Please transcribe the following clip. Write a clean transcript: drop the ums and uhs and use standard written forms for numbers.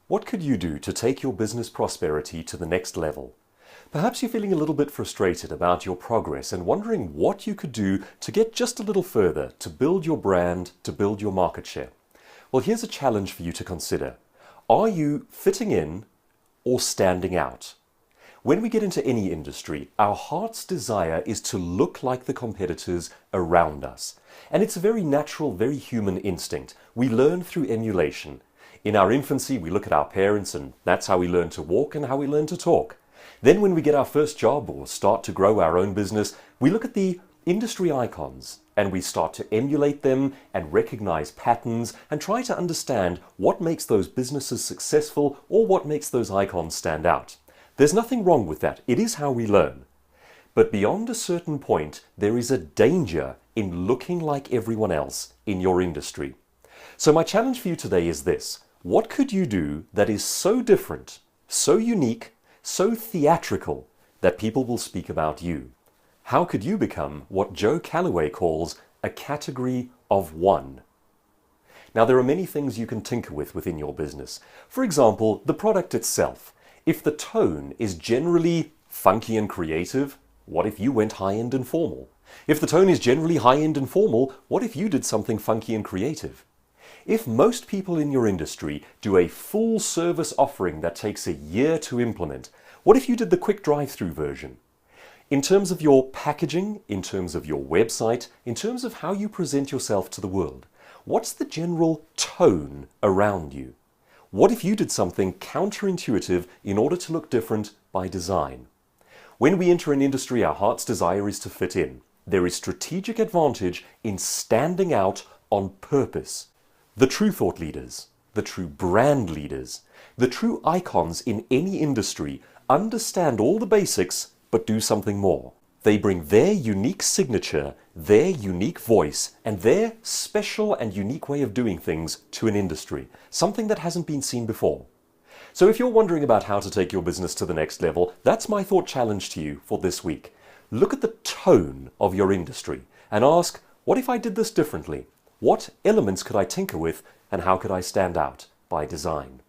What could you do to take your business prosperity to the next level? Perhaps you're feeling a little bit frustrated about your progress and wondering what you could do to get just a little further, to build your brand, to build your market share. Well, here's a challenge for you to consider. Are you fitting in or standing out? When we get into any industry, our heart's desire is to look like the competitors around us. And it's a very natural, very human instinct. We learn through emulation. In our infancy, we look at our parents, and that's how we learn to walk and how we learn to talk. Then when we get our first job or start to grow our own business, we look at the industry icons and we start to emulate them and recognize patterns and try to understand what makes those businesses successful or what makes those icons stand out. There's nothing wrong with that. It is how we learn. But beyond a certain point, there is a danger in looking like everyone else in your industry. So my challenge for you today is this. What could you do that is so different, so unique, so theatrical that people will speak about you? How could you become what Joe Calloway calls a category of one? Now, there are many things you can tinker with within your business. For example, the product itself. If the tone is generally funky and creative, what if you went high-end and formal? If the tone is generally high-end and formal, what if you did something funky and creative? If most people in your industry do a full service offering that takes a year to implement, what if you did the quick drive-through version? In terms of your packaging, in terms of your website, in terms of how you present yourself to the world, what's the general tone around you? What if you did something counterintuitive in order to look different by design? When we enter an industry, our heart's desire is to fit in. There is strategic advantage in standing out on purpose. The true thought leaders, the true brand leaders, the true icons in any industry understand all the basics but do something more. They bring their unique signature, their unique voice, and their special and unique way of doing things to an industry, something that hasn't been seen before. So if you're wondering about how to take your business to the next level, that's my thought challenge to you for this week. Look at the tone of your industry and ask, what if I did this differently? What elements could I tinker with, and how could I stand out by design?